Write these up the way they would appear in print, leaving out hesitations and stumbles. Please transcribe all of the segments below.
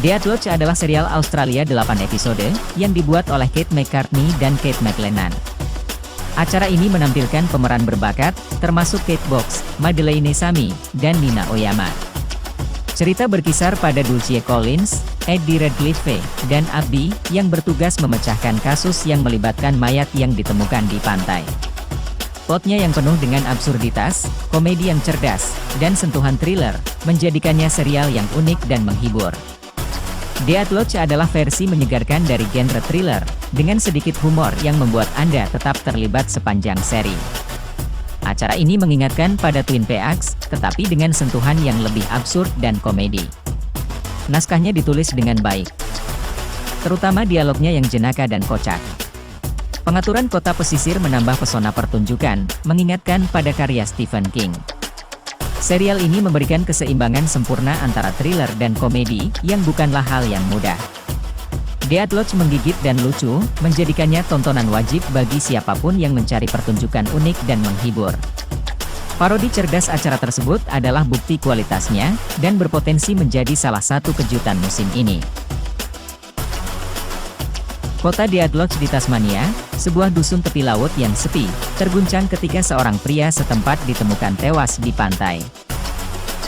Death Lodge adalah serial Australia 8 episode, yang dibuat oleh Kate McCartney dan Kate McLennan. Acara ini menampilkan pemeran berbakat, termasuk Kate Box, Madeleine Sami, dan Nina Oyama. Cerita berkisar pada Dulcie Collins, Eddie Redcliffe, dan Abby, yang bertugas memecahkan kasus yang melibatkan mayat yang ditemukan di pantai. Plotnya yang penuh dengan absurditas, komedi yang cerdas, dan sentuhan thriller, menjadikannya serial yang unik dan menghibur. Death Lodge adalah versi menyegarkan dari genre thriller, dengan sedikit humor yang membuat Anda tetap terlibat sepanjang seri. Acara ini mengingatkan pada Twin Peaks, tetapi dengan sentuhan yang lebih absurd dan komedi. Naskahnya ditulis dengan baik, terutama dialognya yang jenaka dan kocak. Pengaturan kota pesisir menambah pesona pertunjukan, mengingatkan pada karya Stephen King. Serial ini memberikan keseimbangan sempurna antara thriller dan komedi, yang bukanlah hal yang mudah. Death Lodge menggigit dan lucu, menjadikannya tontonan wajib bagi siapapun yang mencari pertunjukan unik dan menghibur. Parodi cerdas acara tersebut adalah bukti kualitasnya, dan berpotensi menjadi salah satu kejutan musim ini. Kota Death Lodge di Tasmania, sebuah dusun tepi laut yang sepi, terguncang ketika seorang pria setempat ditemukan tewas di pantai.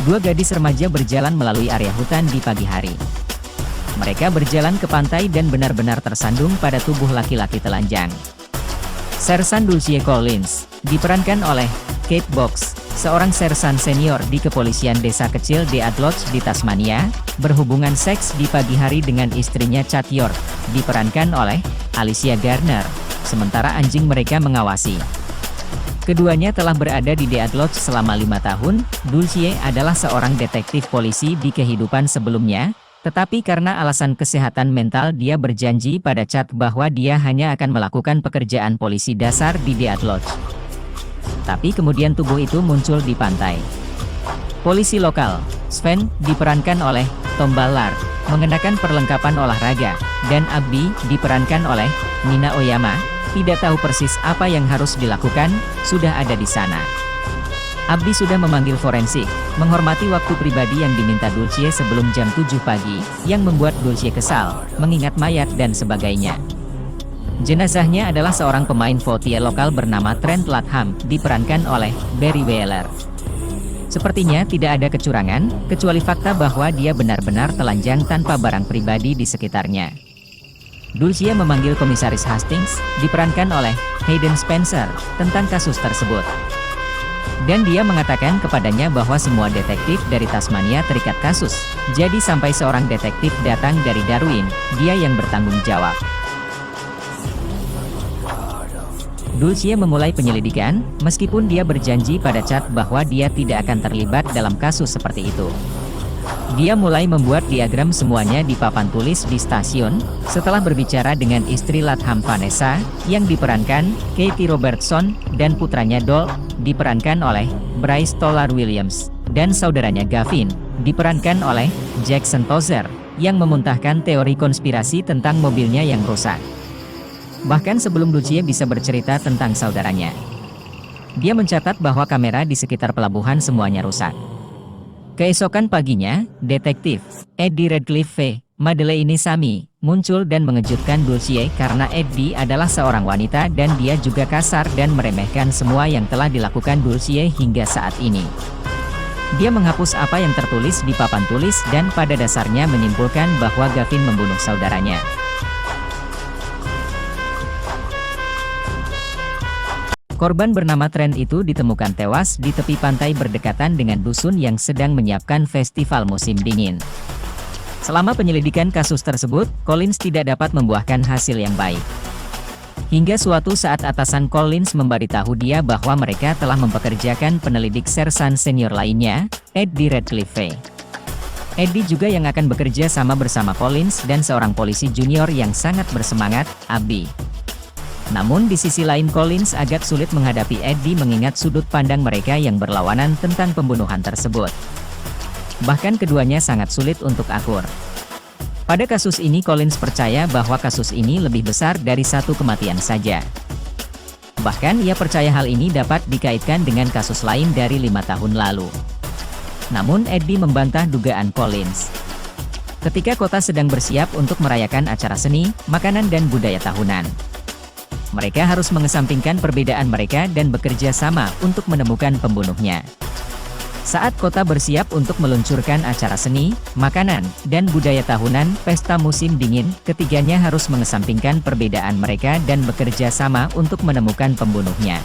Dua gadis remaja berjalan melalui area hutan di pagi hari. Mereka berjalan ke pantai dan benar-benar tersandung pada tubuh laki-laki telanjang. Sersan Dulcie Collins, diperankan oleh Kate Box, seorang sersan senior di kepolisian desa kecil Death Lodge di Tasmania, berhubungan seks di pagi hari dengan istrinya Chad York, diperankan oleh Alicia Garner, sementara anjing mereka mengawasi. Keduanya telah berada di Death Lodge selama 5 tahun. Dulcie adalah seorang detektif polisi di kehidupan sebelumnya, tetapi karena alasan kesehatan mental dia berjanji pada Chad bahwa dia hanya akan melakukan pekerjaan polisi dasar di Death Lodge. Tapi kemudian tubuh itu muncul di pantai. Polisi lokal, Sven, diperankan oleh Tom Ballard, mengenakan perlengkapan olahraga, dan Abby, diperankan oleh Nina Oyama, tidak tahu persis apa yang harus dilakukan, sudah ada di sana. Abby sudah memanggil forensik, menghormati waktu pribadi yang diminta Dulcie sebelum jam 7 pagi, yang membuat Dulcie kesal, mengingat mayat dan sebagainya. Jenazahnya adalah seorang pemain vaudeville lokal bernama Trent Latham, diperankan oleh Barry Wheeler. Sepertinya tidak ada kecurangan, kecuali fakta bahwa dia benar-benar telanjang tanpa barang pribadi di sekitarnya. Dulcie memanggil Komisaris Hastings, diperankan oleh Hayden Spencer, tentang kasus tersebut. Dan dia mengatakan kepadanya bahwa semua detektif dari Tasmania terikat kasus, jadi sampai seorang detektif datang dari Darwin, dia yang bertanggung jawab. Dulcie memulai penyelidikan, meskipun dia berjanji pada Chad bahwa dia tidak akan terlibat dalam kasus seperti itu. Dia mulai membuat diagram semuanya di papan tulis di stasiun, setelah berbicara dengan istri Latham Vanessa, yang diperankan Katie Robertson, dan putranya Dol, diperankan oleh Bryce Tolar Williams, dan saudaranya Gavin, diperankan oleh Jackson Tozer, yang memuntahkan teori konspirasi tentang mobilnya yang rusak. Bahkan sebelum Dulcie bisa bercerita tentang saudaranya, dia mencatat bahwa kamera di sekitar pelabuhan semuanya rusak. Keesokan paginya, detektif Eddie Redcliffe, Madeleine Sami, muncul dan mengejutkan Dulcie karena Eddie adalah seorang wanita dan dia juga kasar dan meremehkan semua yang telah dilakukan Dulcie hingga saat ini. Dia menghapus apa yang tertulis di papan tulis dan pada dasarnya menyimpulkan bahwa Gavin membunuh saudaranya. Korban bernama Trent itu ditemukan tewas di tepi pantai berdekatan dengan dusun yang sedang menyiapkan festival musim dingin. Selama penyelidikan kasus tersebut, Collins tidak dapat membuahkan hasil yang baik. Hingga suatu saat atasan Collins memberitahu dia bahwa mereka telah mempekerjakan penelidik sersan senior lainnya, Eddie Redcliffe. Eddie juga yang akan bekerja sama bersama Collins dan seorang polisi junior yang sangat bersemangat, Abby. Namun di sisi lain Collins agak sulit menghadapi Eddie mengingat sudut pandang mereka yang berlawanan tentang pembunuhan tersebut. Bahkan keduanya sangat sulit untuk akur. Pada kasus ini Collins percaya bahwa kasus ini lebih besar dari satu kematian saja. Bahkan ia percaya hal ini dapat dikaitkan dengan kasus lain dari 5 tahun lalu. Namun Eddie membantah dugaan Collins. Ketika kota sedang bersiap untuk merayakan acara seni, makanan dan budaya tahunan, mereka harus mengesampingkan perbedaan mereka dan bekerja sama untuk menemukan pembunuhnya. Saat kota bersiap untuk meluncurkan acara seni, makanan, dan budaya tahunan, pesta musim dingin, ketiganya harus mengesampingkan perbedaan mereka dan bekerja sama untuk menemukan pembunuhnya.